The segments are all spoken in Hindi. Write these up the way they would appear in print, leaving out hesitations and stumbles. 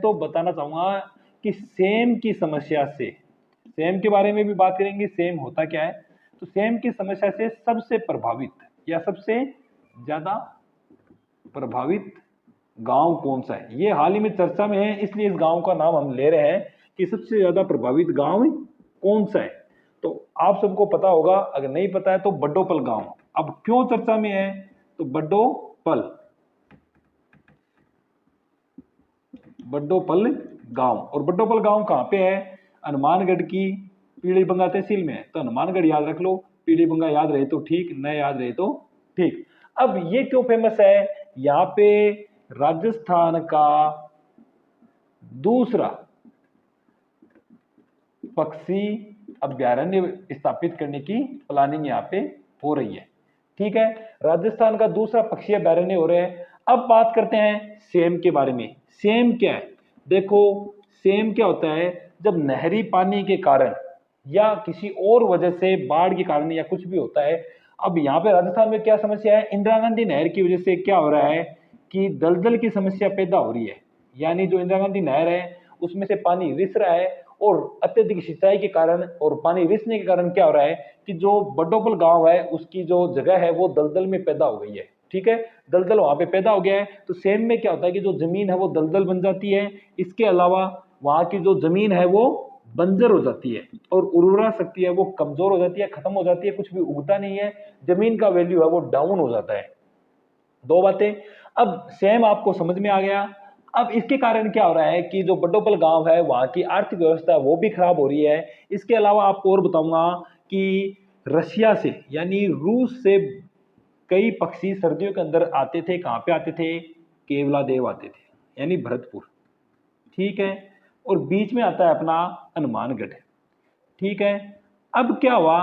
तो बताना चाहूंगा कि सेम की समस्या से, सेम के बारे में भी बात करेंगे, सेम होता क्या है। तो सेम की समस्या से सबसे प्रभावित या सबसे ज्यादा प्रभावित गांव कौन सा है, ये हाल ही में चर्चा में है, इसलिए इस गांव का नाम हम ले रहे हैं कि सबसे ज्यादा प्रभावित गांव कौन सा है। तो आप सबको पता होगा, अगर नहीं पता है तो बड्डोपल गांव। अब क्यों चर्चा में है, तो बड्डोपल गांव, और बड्डोपल गांव कहां पे है, हनुमानगढ़ की पीलीबंगा तहसील में है। तो हनुमानगढ़ याद रख लो, पीलीबंगा याद रहे तो ठीक, न याद रहे तो ठीक। अब ये क्यों फेमस है, यहाँ पे राजस्थान का दूसरा पक्षी अभ्यारण्य स्थापित करने की प्लानिंग यहाँ पे हो रही है। ठीक है, राजस्थान का दूसरा पक्षी अभ्यारण्य हो रहे हैं। अब बात करते हैं सेम के बारे में। सेम क्या है, देखो सेम क्या होता है, जब नहरी पानी के कारण या किसी और वजह से बाढ़ के कारण या कुछ भी होता है। अब यहाँ पे राजस्थान में क्या समस्या है, इंदिरा गांधी नहर की वजह से क्या हो रहा है कि दलदल की समस्या पैदा हो रही है। यानी जो इंदिरा गांधी नहर है उसमें से पानी रिस रहा है, और अत्यधिक सिंचाई के कारण और पानी रिसने के कारण क्या हो रहा है कि जो बड्डोपल गांव है उसकी जो जगह है वो दलदल में पैदा हो गई है। ठीक है, दलदल वहां पे पैदा हो गया है। तो सेम में क्या होता है कि जो जमीन है वो दलदल बन जाती है। इसके अलावा वहां की जो जमीन है वो बंजर हो जाती है, और उर्वरा शक्ति है वो कमजोर हो जाती है, खत्म हो जाती है, कुछ भी उगता नहीं है, जमीन का वैल्यू है वो डाउन हो जाता है। दो बातें। अब सेम आपको समझ में आ गया। अब इसके कारण क्या हो रहा है कि जो बड्डोपल गांव है वहां की आर्थिक व्यवस्था वो भी खराब हो रही है। इसके अलावा आपको और बताऊंगा कि रशिया से यानी रूस से कई पक्षी सर्दियों के अंदर आते थे। कहां पे आते थे, केवला देव आते थे यानी भरतपुर। ठीक है, और बीच में आता है अपना हनुमानगढ़। ठीक है, अब क्या हुआ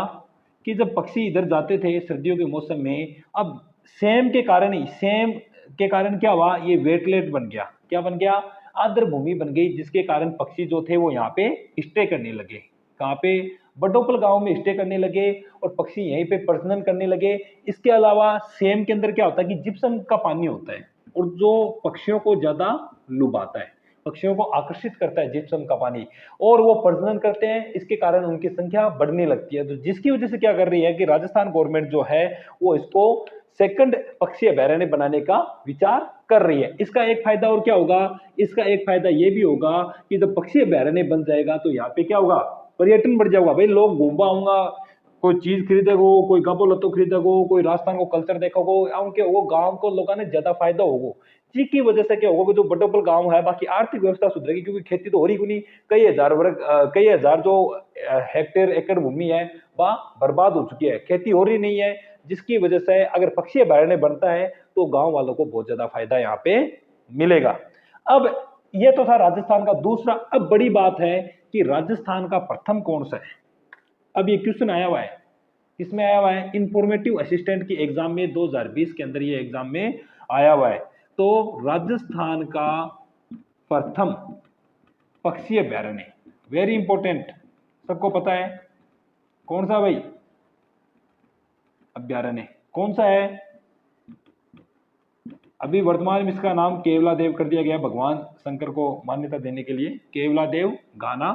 कि जब पक्षी इधर जाते थे सर्दियों के मौसम में, अब सेम के कारण ही, सेम के कारण क्या हुआ, ये वेटलैंड बन गया। क्या बन गया, आर्द्र भूमि बन गई, जिसके कारण पक्षी जो थे वो यहाँ पे स्टे करने लगे। कहाँ पे, बड्डोपल गांव में स्टे करने लगे, और पक्षी यहीं पे प्रजनन करने लगे। इसके अलावा सेम के अंदर क्या होता है कि जिप्सम का पानी होता है, और जो पक्षियों को ज्यादा लुभाता है, पक्षियों को आकर्षित करता है जिप्सम का पानी, और वो प्रजनन करते हैं। इसके कारण उनकी संख्या बढ़ने लगती है। तो जिसकी वजह से क्या कर रही है कि राजस्थान गवर्नमेंट जो है वो इसको सेकंड पक्षी अभयारण्य बनाने का विचार कर रही है। इसका एक फायदा और क्या होगा, इसका एक फायदा ये भी होगा कि जब पक्षी अभयारण्य बन जाएगा तो यहाँ पे क्या होगा, पर्यटन बढ़ जाएगा। भाई लोग घूमवा आऊंगा, कोई चीज खरीदेगो, कोई गपो लत्तो खरीदेगो, कोई राजस्थान को कल्चर देखोगो, उनके वो गांव को लोगों ने ज्यादा फायदा होगा। जिसकी वजह से क्या होगा कि जो बड्डोपल गांव है बाकी आर्थिक व्यवस्था सुधरेगी, क्योंकि खेती तो हो रही नहीं। कई हजार जो हेक्टेयर एकड़ भूमि है वह बर्बाद हो चुकी है, खेती हो रही नहीं है। जिसकी वजह से अगर पक्षी अभयारण्य बनता है तो गांव वालों को बहुत ज्यादा फायदा यहाँ पे मिलेगा। अब ये तो था राजस्थान का दूसरा। अब बड़ी बात है कि राजस्थान का प्रथम कौन सा है। अब ये क्वेश्चन आया हुआ है, किसमें आया हुआ है, इंफॉर्मेटिव असिस्टेंट की एग्जाम में 2020 के अंदर ये एग्जाम में आया हुआ है। तो राजस्थान का प्रथम पक्षी अभयारण्य, वेरी इंपॉर्टेंट, सबको पता है कौन सा भाई अभयारण्य कौन सा है। अभी वर्तमान में इसका नाम केवला देव कर दिया गया, भगवान शंकर को मान्यता देने के लिए केवला देव गाना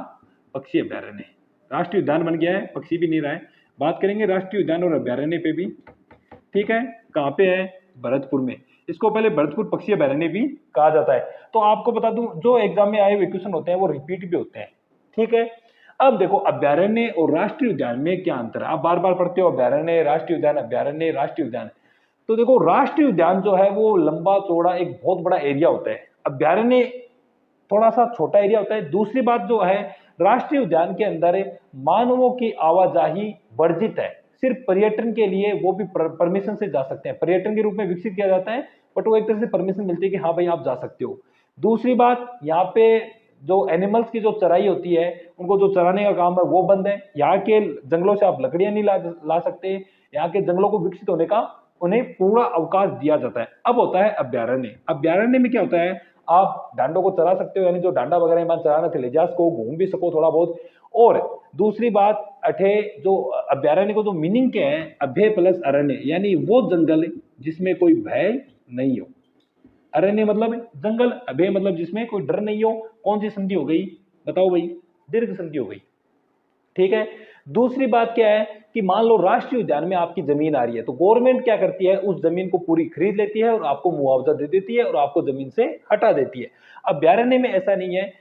पक्षी अभयारण्य राष्ट्रीय उद्यान बन गया है, पक्षी भी नहीं रहा है। बात करेंगे राष्ट्रीय उद्यान और अभयारण्य पे भी। ठीक है, कहाँ पे है, भरतपुर में। इसको पहले भरतपुर पक्षी अभयारण्य भी कहा जाता है। तो आपको बता दूं, जो एग्जाम में आए हुए क्वेश्चन होते हैं वो रिपीट भी होते हैं। ठीक है, अब देखो अभयारण्य और राष्ट्रीय उद्यान में क्या अंतर है। आप बार बार पढ़ते हो अभयारण्य राष्ट्रीय उद्यान, अभयारण्य राष्ट्रीय उद्यान। तो देखो राष्ट्रीय उद्यान जो है वो लंबा चौड़ा एक बहुत बड़ा एरिया होता है, अभयारण्य थोड़ा सा छोटा एरिया होता है। दूसरी बात जो है, राष्ट्रीय उद्यान के अंदर मानवों की आवाजाही वर्जित है, सिर्फ पर्यटन के लिए, वो भी परमिशन से जा सकते हैं, पर्यटन के रूप में विकसित किया जाता है, बट वो एक तरह से परमिशन मिलती है कि हाँ भाई आप जा सकते हो। दूसरी बात, यहाँ पे जो एनिमल्स की जो चराई होती है, उनको जो चराने का काम है वो बंद है। यहाँ के जंगलों से आप लकड़ियां नहीं ला सकते, यहाँ के जंगलों को विकसित होने का उन्हें पूरा अवकाश दिया जाता है। अब होता है अभयारण्य। अभयारण्य में क्या होता है, आप डांडों को चला सकते हो, यानी जो डांडा वगैरह चलाना थे ले जा सको, घूम भी सको थोड़ा बहुत। और दूसरी बात, अठे जो अभयारण्य को जो मीनिंग क्या है, अभय प्लस अरण्य, यानी वो जंगल जिसमें कोई भय नहीं हो। अरण्य मतलब जंगल, अभय मतलब जिसमें कोई डर नहीं हो, कौन सी संधि हो गई बताओ भाई, दीर्घ संधि हो गई। ठीक है। दूसरी बात क्या है कि मान लो राष्ट्रीय उद्यान में आपकी जमीन आ रही है, तो गवर्नमेंट क्या करती है, उस जमीन को पूरी खरीद लेती है और आपको मुआवजा दे देती है और आपको जमीन से हटा देती है। अभ्यारण्य में ऐसा नहीं है।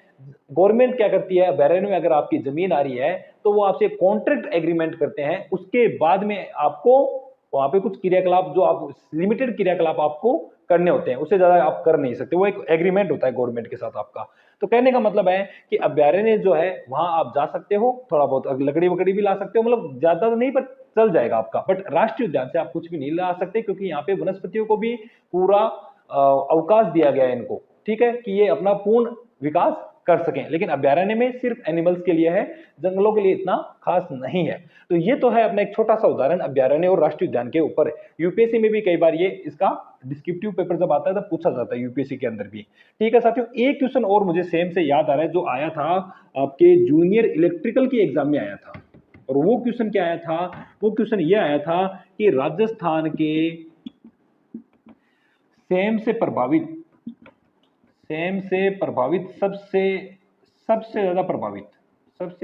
गवर्नमेंट क्या करती है, अभ्यारण्य में अगर आपकी जमीन आ रही है तो वो आपसे कॉन्ट्रैक्ट एग्रीमेंट करते हैं, उसके बाद में आपको वहां पे कुछ क्रियाकलाप, जो आप लिमिटेड क्रियाकलाप आपको करने होते हैं, उससे ज्यादा आप कर नहीं सकते। वो एक एग्रीमेंट होता है गवर्नमेंट के साथ आपका। तो कहने का मतलब है कि अभ्यारण्य जो है वहां आप जा सकते हो, थोड़ा बहुत लकड़ी वकड़ी भी ला सकते हो, मतलब ज्यादा तो नहीं पर चल जाएगा आपका। बट राष्ट्रीय उद्यान से आप कुछ भी नहीं ला सकते, क्योंकि यहाँ पे वनस्पतियों को भी पूरा अवकाश दिया गया है इनको, ठीक है, कि ये अपना पूर्ण विकास कर सकें। लेकिन अभ्यारण्य में सिर्फ एनिमल्स के लिए है, जंगलों के लिए इतना खास नहीं है। तो ये तो है अपना एक छोटा सा उदाहरण अभ्यारण्य और राष्ट्रीय उद्यान के ऊपर। यूपीएससी में भी कई बार ये इसका डिस्क्रिप्टिव पेपर जब आता है तब पूछा जाता है, यूपीएससी के अंदर भी। ठीक है साथियों, एक क्वेश्चन और मुझे सेम से याद आ रहा है, जो आया था आपके जूनियर इलेक्ट्रिकल की एग्जाम में आया था। और वो क्वेश्चन क्या आया था, वो क्वेश्चन ये आया था कि राजस्थान के सेम से प्रभावित सबसे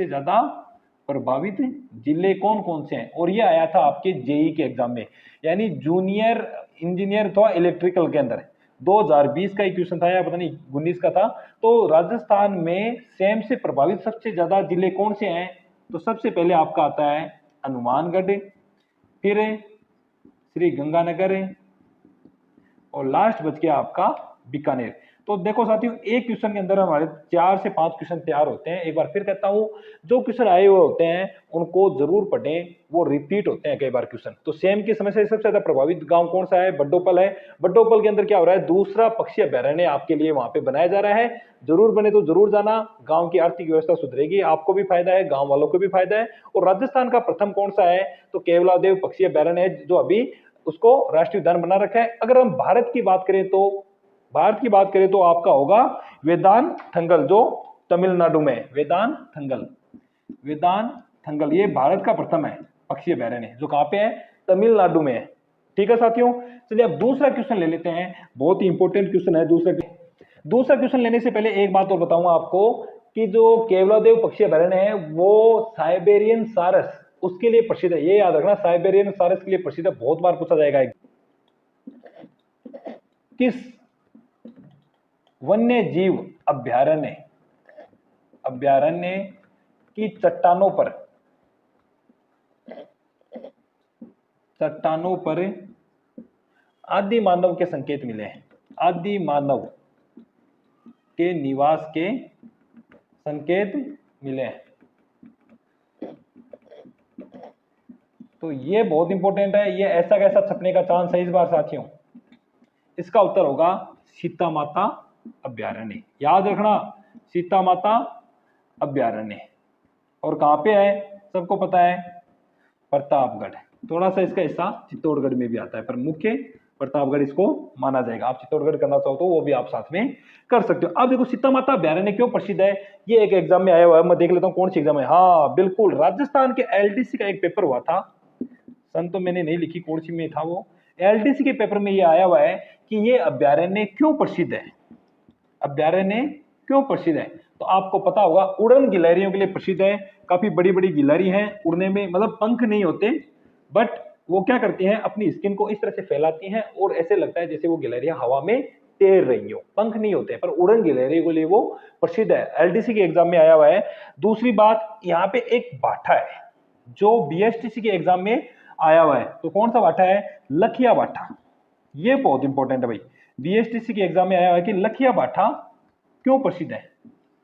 ज्यादा प्रभावित जिले कौन कौन से हैं। और ये आया था आपके जेई के एग्जाम में, यानी जूनियर इंजीनियर था इलेक्ट्रिकल के अंदर। 2020 का एक क्वेश्चन था या पता नहीं 19 का था। तो राजस्थान में सेम से प्रभावित सबसे ज्यादा जिले कौन से हैं, तो सबसे पहले आपका आता है हनुमानगढ़, फिर श्री गंगानगर और लास्ट बच गया आपका बीकानेर। तो देखो साथियों, एक क्वेश्चन के अंदर हमारे 4 से 5 क्वेश्चन तैयार होते हैं। एक बार फिर कहता हूं, जो क्वेश्चन आए हुए होते हैं उनको जरूर पढ़ें, वो रिपीट होते हैं कई बार क्वेश्चन। तो सेम की समस्या से सबसे ज्यादा प्रभावित गांव कौन सा है, बड्डोपल है। बड्डोपल के अंदर क्या हो रहा है, दूसरा पक्षी अभ्यारण्य आपके लिए वहां पे बनाया जा रहा है। जरूर बने तो जरूर जाना, गांव की आर्थिक व्यवस्था सुधरेगी, आपको भी फायदा है, गांव वालों को भी फायदा है। और राजस्थान का प्रथम कौन सा है, तो केवलादेव पक्षी अभ्यारण्य है, जो अभी उसको राष्ट्रीय उद्यान बना रखा है। अगर हम भारत की बात करें तो आपका होगा वेदांत थंगल, जो तमिलनाडु में वेदांत थंगल, ये भारत का प्रथम है पक्षी अभ्यारण्य, जो कहां पे है, तमिलनाडु में है। ठीक है साथियों, चलिए अब दूसरा क्वेश्चन ले लेते हैं, बहुत ही इंपॉर्टेंट क्वेश्चन है। दूसरा क्वेश्चन लेने से पहले एक बात और बताऊंगा आपको कि जो केवलादेव पक्षी अभ्यारण्य है वो साइबेरियन सारस उसके लिए प्रसिद्ध है। ये याद रखना, साइबेरियन सारस के लिए प्रसिद्ध है, बहुत बार पूछा जाएगा। किस वन्य जीव अभ्यारण्य की चट्टानों पर आदि मानव के संकेत मिले हैं, आदि मानव के निवास के संकेत मिले हैं। तो ये बहुत इंपॉर्टेंट है, ये ऐसा कैसा छपने का चांस है इस बार साथियों। इसका उत्तर होगा सीता माता अभ्यारण्य। याद रखना, सीता माता अभ्यारण्य। और कहां पे है, सबको पता है, प्रतापगढ़। थोड़ा सा इसका हिस्सा चित्तौड़गढ़ में भी आता है, पर मुख्य प्रतापगढ़ इसको माना जाएगा। आप चित्तौड़गढ़ करना चाहो तो वो भी आप साथ में कर सकते हो। अब देखो सीता माता अभ्यारण्य क्यों प्रसिद्ध है, ये एक एग्जाम में आया हुआ है, मैं देख लेता हूँ कौन सी एग्जाम है। हाँ बिल्कुल, राजस्थान के एलडीसी का एक पेपर हुआ था, सन तो मैंने नहीं लिखी कौन सी में था वो। एलडीसी के पेपर में ये आया हुआ है कि ये अभ्यारण्य क्यों प्रसिद्ध है, तो आपको पता होगा उड़न गिलहरियों के लिए प्रसिद्ध है। काफी बड़ी बड़ी गिलहरी हैं, उड़ने में मतलब पंख नहीं होते, बट वो क्या करती हैं, अपनी स्किन को इस तरह से फैलाती हैं और ऐसे लगता है जैसे वो गिलहरियां हवा में तैर रही हो। पंख नहीं होते पर उड़न गिलहरी के लिए वो प्रसिद्ध है, एलडीसी के एग्जाम में आया हुआ है। दूसरी बात, यहाँ पे एक बाठा है जो बीएसटीसी के एग्जाम में आया हुआ है, तो कौन सा बाठा है, लखिया बाठा। ये बहुत इंपॉर्टेंट है भाई, बीएसटीसी के एग्जाम में आया हुआ है कि लखिया बाठा क्यों प्रसिद्ध है,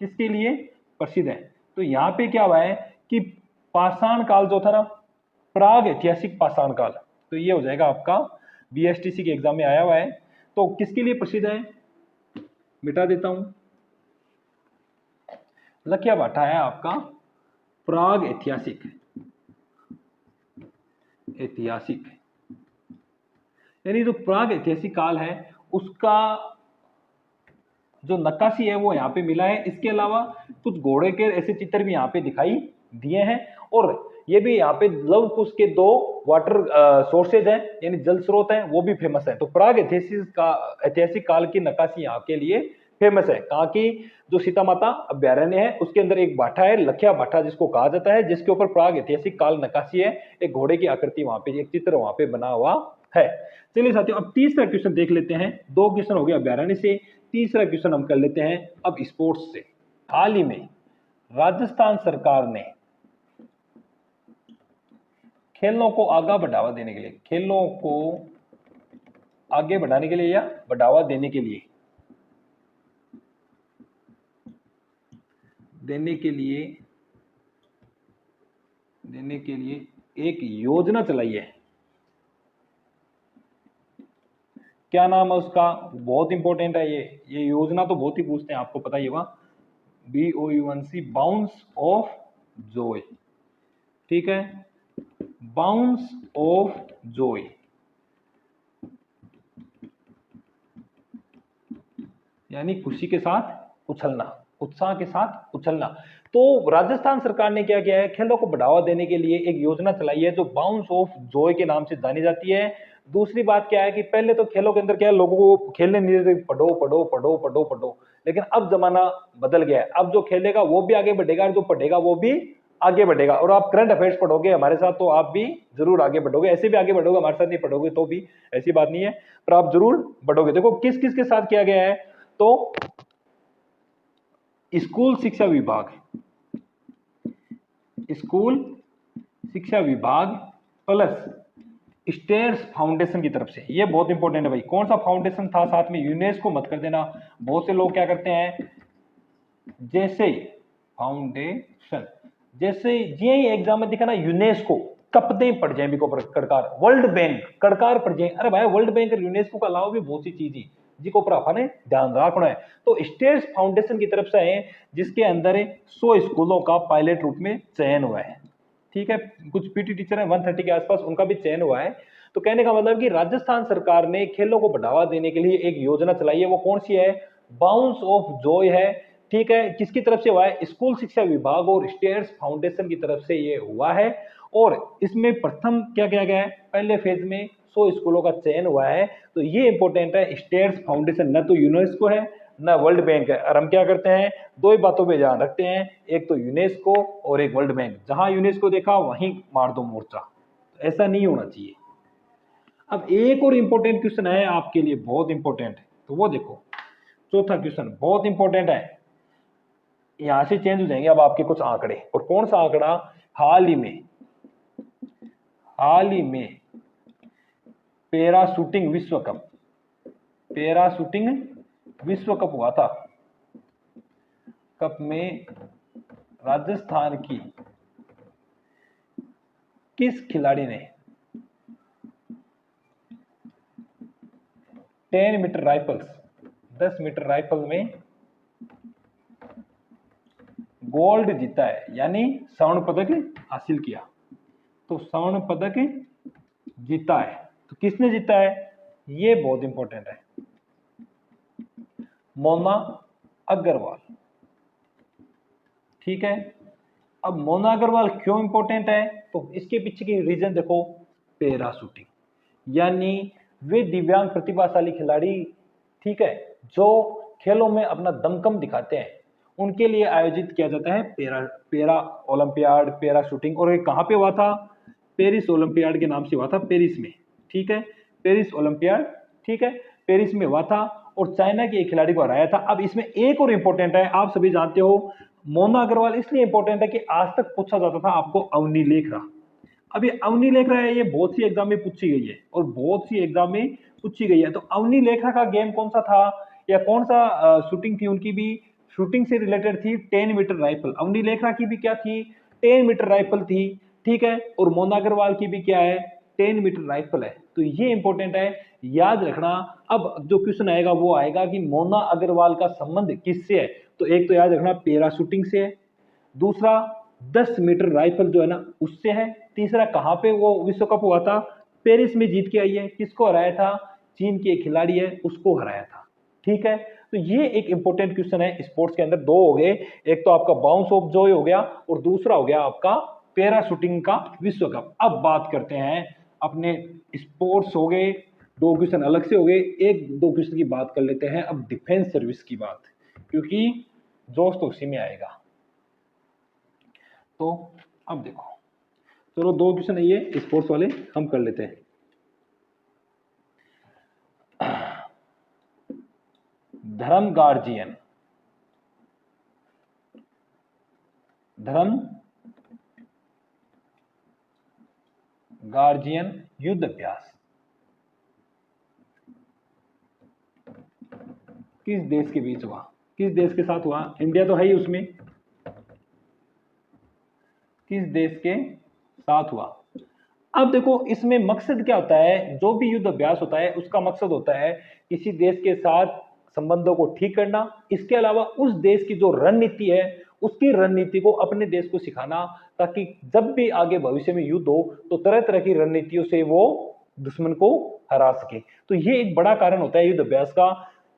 किसके लिए प्रसिद्ध है। तो यहाँ पे क्या हुआ है कि पाषाण काल जो था ना, प्राग ऐतिहासिक पाषाण काल, तो ये हो जाएगा आपका बीएसटीसी के एग्जाम में आया हुआ है। तो किसके लिए प्रसिद्ध है, मिटा देता हूं, लखिया बाठा है आपका प्राग ऐतिहासिक, यानी जो प्राग ऐतिहासिक काल है उसका जो नक्काशी है वो यहाँ पे मिला है। इसके अलावा कुछ घोड़े के ऐसे चित्र भी यहाँ पे दिखाई दिए हैं, और ये भी यहाँ पे लव कुश के 2 वाटर सोर्सेज हैं, यानी जल स्रोत हैं, वो भी फेमस है। तो प्राग ऐतिहासिक काल की नक्काशी यहाँ के लिए फेमस है। कहाँ की? जो सीता माता अभ्यारण्य है उसके अंदर एक भाटा है, लखिया भाटा जिसको कहा जाता है, जिसके ऊपर प्राग ऐतिहासिक काल नक्काशी है, एक घोड़े की आकृति वहां पे, एक चित्र वहां पे बना हुआ है। चलिए साथियों, अब तीसरा क्वेश्चन देख लेते हैं। 2 क्वेश्चन हो गए अभ्यारण्य से, तीसरा क्वेश्चन हम कर लेते हैं अब स्पोर्ट्स से। हाल ही में राजस्थान सरकार ने खेलों को आगे बढ़ावा देने के लिए, खेलों को आगे बढ़ाने के लिए या बढ़ावा देने के लिए एक योजना चलाई है। क्या नाम है उसका? बहुत इंपॉर्टेंट है ये योजना तो बहुत ही पूछते हैं, आपको पता ही होगा। BOUNC, bounce off Joy. ठीक है, बाउंस ऑफ जॉय, यानी खुशी के साथ उछलना, उत्साह के साथ उछलना। तो राजस्थान सरकार ने क्या किया है, खेलों को बढ़ावा देने के लिए एक योजना चलाई है जो बाउंस ऑफ जॉय के नाम से जानी जाती है। दूसरी बात क्या है कि पहले तो खेलों के अंदर क्या है, लोगों को खेलने नहीं देते, पढ़ो पढ़ो पढ़ो पढ़ो पढ़ो, लेकिन अब जमाना बदल गया है। अब जो खेलेगा वो भी आगे बढ़ेगा और जो पढ़ेगा वो भी आगे बढ़ेगा। और आप करंट अफेयर्स पढ़ोगे हमारे साथ तो आप भी जरूर आगे बढ़ोगे, ऐसे भी आगे बढ़ोगे, हमारे साथ नहीं पढ़ोगे तो भी ऐसी बात नहीं है, पर आप जरूर बढ़ोगे। देखो किस किस के साथ किया गया है, तो स्कूल शिक्षा विभाग प्लस स्टेयर्स फाउंडेशन की तरफ से। ये बहुत इंपॉर्टेंट है भाई, कौन सा फाउंडेशन था, साथ में यूनेस्को मत कर देना। बहुत से लोग क्या करते हैं, जैसे फाउंडेशन, जैसे ये एग्जाम में दिखा ना यूनेस्को, कपदे पड़ जाए बिको कड़कार, वर्ल्ड बैंक कड़कार पड़ जाए। अरे भाई वर्ल्ड बैंक और यूनेस्को के अलावा भी बहुत सी चीजें जिसको पर आपने ध्यान रखना है। तो स्टेट्स फाउंडेशन की तरफ से है, जिसके अंदर 100 स्कूलों का पायलट रूप में चयन हुआ है। ठीक है, कुछ पीटी टीचर है 130 के आसपास, उनका भी चयन हुआ है। तो कहने का मतलब कि राजस्थान सरकार ने खेलों को बढ़ावा देने के लिए एक योजना चलाई है, वो कौन सी है, बाउंस ऑफ जॉय है। ठीक है, किसकी तरफ से हुआ है, स्कूल शिक्षा विभाग और स्टेयर्स फाउंडेशन की तरफ से ये हुआ है। और इसमें प्रथम क्या किया गया है, पहले फेज में 100 स्कूलों का चयन हुआ है। तो ये इंपॉर्टेंट है, स्टेयर्स फाउंडेशन न तो यूनेस्को है ना वर्ल्ड बैंक है। और हम क्या करते हैं, दो ही बातों पे ध्यान रखते हैं, एक तो यूनेस्को और एक वर्ल्ड बैंक। जहां यूनेस्को देखा वहीं मार दो मोर्चा, तो ऐसा नहीं होना चाहिए। अब एक और इंपॉर्टेंट क्वेश्चन है आपके लिए, बहुत इंपॉर्टेंट है, तो वो देखो चौथा क्वेश्चन बहुत इंपॉर्टेंट है। यहां से चेंज हो जाएंगे अब आपके कुछ आंकड़े, और कौन सा आंकड़ा, हाल ही में पैराशूटिंग विश्व कप हुआ था। कप में राजस्थान की किस खिलाड़ी ने 10 मीटर राइफल्स, 10 मीटर राइफल में गोल्ड जीता है, यानी स्वर्ण पदक हासिल किया। तो स्वर्ण पदक जीता है, तो किसने जीता है, ये बहुत इंपॉर्टेंट है, मोना अग्रवाल। ठीक है, अब मोना अग्रवाल क्यों इंपॉर्टेंट है, तो इसके पीछे की रीजन देखो, पैराशूटिंग, यानी वे दिव्यांग प्रतिभाशाली खिलाड़ी, ठीक है, जो खेलों में अपना दमखम दिखाते हैं, उनके लिए आयोजित किया जाता है पैरा ओलंपियाड, पैरा शूटिंग। और ये कहां पे हुआ था, पेरिस ओलंपियाड के नाम से हुआ था, पेरिस में। ठीक है, पेरिस ओलंपियाड, ठीक है, पेरिस में हुआ था और चाइना के एक खिलाड़ी को हराया था। अब इसमें एक और इंपॉर्टेंट है, आप सभी जानते हो मोना अग्रवाल इसलिए इंपॉर्टेंट है कि आज तक पूछा जाता था आपको अवनी लेखरा। अब ये अवनी लेखरा है, ये बहुत सी एग्जाम में पूछी गई है और बहुत सी एग्जाम में पूछी गई है। तो अवनी लेखरा का गेम कौन सा था, या कौन सा शूटिंग थी, उनकी भी शूटिंग से रिलेटेड थी, 10 मीटर राइफल। अवनी लेखरा की भी क्या थी, 10 मीटर राइफल थी। ठीक है, और मोना अग्रवाल की भी क्या है, 10 मीटर राइफल है। तो ये इंपॉर्टेंट है, याद रखना। अब जो क्वेश्चन आएगा वो आएगा कि मोना अग्रवाल का संबंध किससे है, तो एक तो याद रखना पैराशूटिंग से है, दूसरा 10 मीटर राइफल जो है ना उससे है, तीसरा कहां पे वो विश्व कप हुआ था, पेरिस में जीत के आई है। किसको हराया था, चीन के खिलाड़ी है उसको हराया था। ठीक है, तो ये एक इंपॉर्टेंट क्वेश्चन है स्पोर्ट्स के अंदर। दो हो गए, एक तो आपका बाउंस ऑफ जॉय हो गया और दूसरा हो गया आपका पैराशूटिंग का विश्व कप। अब बात करते हैं अपने स्पोर्ट्स हो गए, दो क्वेश्चन अलग से हो गए, एक दो क्वेश्चन की बात कर लेते हैं अब डिफेंस सर्विस की बात, क्योंकि जोश तो उसी में आएगा। तो अब देखो, चलो दो क्वेश्चन ये स्पोर्ट्स वाले हम कर लेते हैं। धर्म गार्जियन, धर्म गार्जियन युद्ध अभ्यास किस देश के बीच हुआ, किस देश के साथ हुआ? इंडिया तो है ही उसमें, किस देश के साथ हुआ? अब देखो इसमें मकसद क्या होता है, जो भी युद्ध अभ्यास होता है उसका मकसद होता है किसी देश के साथ संबंधों को ठीक करना, इसके अलावा उस देश की जो रणनीति है उसकी रणनीति को अपने देश को सिखाना, ताकि जब भी आगे भविष्य में युद्ध हो तो तरह तरह की रणनीतियों से वो दुश्मन को हरा सके। तो ये एक बड़ा कारण होता है युद्ध अभ्यास का।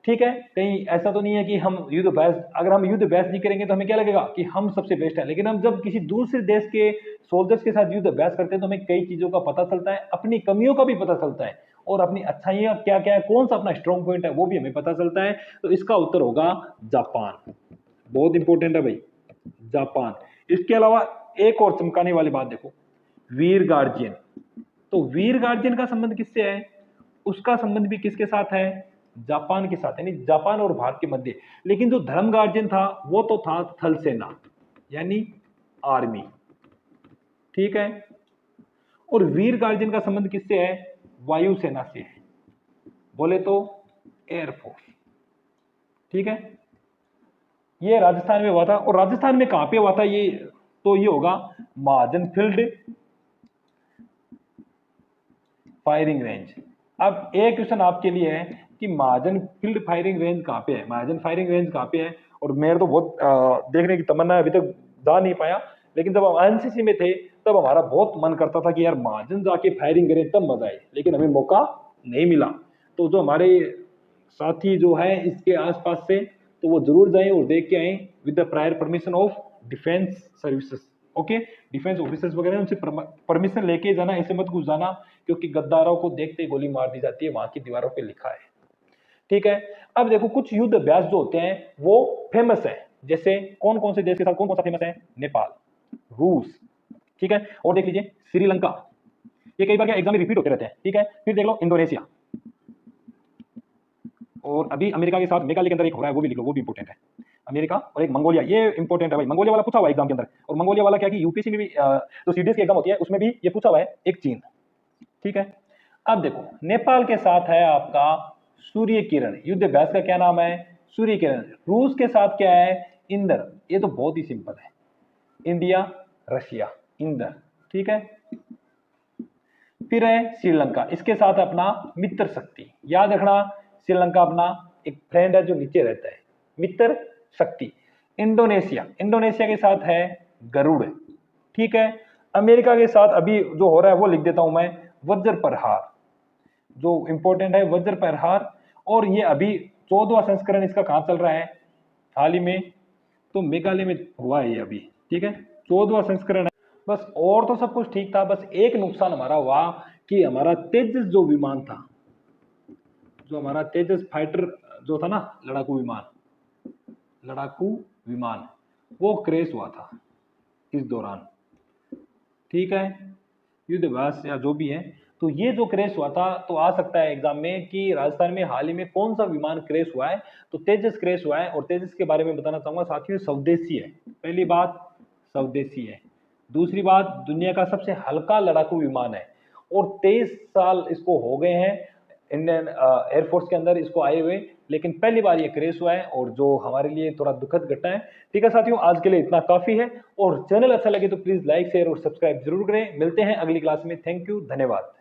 ठीक है, कहीं ऐसा तो नहीं है कि हम युद्ध अभ्यास, अगर हम युद्ध अभ्यास नहीं करेंगे तो हमें क्या लगेगा कि हम सबसे बेस्ट है, लेकिन हम जब किसी दूसरे देश के सोल्जर्स के साथ युद्ध अभ्यास करते हैं तो हमें कई चीजों का पता चलता है, अपनी कमियों का भी पता चलता है, और अपनी अच्छाइयां क्या क्या है, कौन सा अपना स्ट्रॉन्ग पॉइंट है वो भी हमें पता चलता है। तो इसका उत्तर होगा जापान, बहुत इंपॉर्टेंट है भाई, जापान। इसके अलावा एक और चमकाने वाली बात देखो, वीर गार्जियन। तो वीर गार्जियन का संबंध किससे है? उसका संबंध भी किसके साथ है? जापान के साथ, यानी जापान और भारत के मध्य। लेकिन जो धर्म गार्जियन था वो तो था थल सेना, यानी आर्मी। ठीक है, और वीर गार्जियन का संबंध किससे है? वायुसेना से है, बोले तो एयरफोर्स। ठीक है, ये राजस्थान में हुआ था, और राजस्थान में कहां पे हुआ था ये? तो ये होगा महाजन फील्ड फायरिंग रेंज। अब एक क्वेश्चन आपके लिए है कि महाजन फील्ड फायरिंग रेंज कहां पे है, महाजन फायरिंग रेंज कहां पे है? और मेरे तो बहुत देखने की तमन्ना है, अभी तक जा नहीं पाया, लेकिन जब हम एनसीसी में थे तब हमारा बहुत मन करता था कि यार महाजन जाके फायरिंग करें तब मजा आए, लेकिन हमें मौका नहीं मिला। तो जो हमारे साथी जो है इसके आसपास से, तो वो जरूर जाएं और देख के आए with the prior permission of defence services. Okay, defence officers वगैरह उनसे परमिशन लेके जाना, ऐसे मत घुस जाना, क्योंकि गद्दारों को देखते ही गोली मार दी जाती है, वहां की दीवारों पे लिखा है। ठीक है, अब देखो कुछ युद्ध अभ्यास जो होते हैं वो फेमस है, जैसे कौन कौन से देश के साथ कौन कौन सा फेमस है? नेपाल, रूस, ठीक है, और देख लीजिए श्रीलंका, ये कई बार क्या एग्जाम में रिपीट होते रहते हैं। ठीक है, फिर देख लो इंडोनेशिया, और अभी अमेरिका के साथ मेघालय के अंदर एक हो रहा है, वो भी लिख लो, वो भी इंपॉर्टेंट है, अमेरिका। और एक मंगोलिया, ये इंपॉर्टेंट है भाई, मंगोलिया वाला पूछा हुआ है एग्जाम के अंदर। और मंगोलिया वाला क्या कि यूपीएससी में भी जो सीडीएस की एग्जाम होती है उसमें भी ये पूछा हुआ है, एक चीन। ठीक है, अब देखो नेपाल के साथ है आपका सूर्य किरण, युद्ध अभ्यास का क्या नाम है? सूर्य किरण। रूस के साथ क्या है? इंदर, ये तो बहुत ही सिंपल है, इंडिया रशिया इंदर। ठीक है, फिर है श्रीलंका, इसके साथ अपना मित्र शक्ति, याद रखना श्रीलंका अपना एक फ्रेंड है जो नीचे रहता है, मित्र शक्ति। इंडोनेशिया, इंडोनेशिया के साथ है गरुड़। ठीक है, अमेरिका के साथ अभी जो हो रहा है वो लिख देता हूं मैं, वज्र प्रहार, जो इंपॉर्टेंट है वज्र प्रहार। और ये अभी 14वां संस्करण इसका कहां चल रहा है? हाल ही में तो मेघालय में हुआ है ये अभी। ठीक है, 14वां संस्करण है बस, और तो सब कुछ ठीक था, बस एक नुकसान हमारा हुआ कि हमारा तेजस जो विमान था, जो हमारा तेजस फाइटर जो था ना, लड़ाकू विमान, वो क्रैश हुआ था इस दौरान। ठीक है, युद्ध अभ्यास या जो भी है, तो ये जो क्रैश हुआ था, तो आ सकता है एग्जाम में कि राजस्थान में हाल ही में कौन सा विमान क्रैश हुआ है? तो तेजस क्रैश हुआ है, और तेजस के बारे में बताना चाहूंगा साथियों, स्वदेशी है। पहली बात स्वदेशी है, दूसरी बात दुनिया का सबसे हल्का लड़ाकू विमान है, और 23 साल इसको हो गए हैं इंडियन एयरफोर्स के अंदर इसको आए हुए, लेकिन पहली बार ये क्रैश हुआ है, और जो हमारे लिए थोड़ा दुखद घटना है। ठीक है साथियों, आज के लिए इतना काफी है, और चैनल अच्छा लगे तो प्लीज लाइक शेयर और सब्सक्राइब जरूर करें। मिलते हैं अगली क्लास में, थैंक यू, धन्यवाद।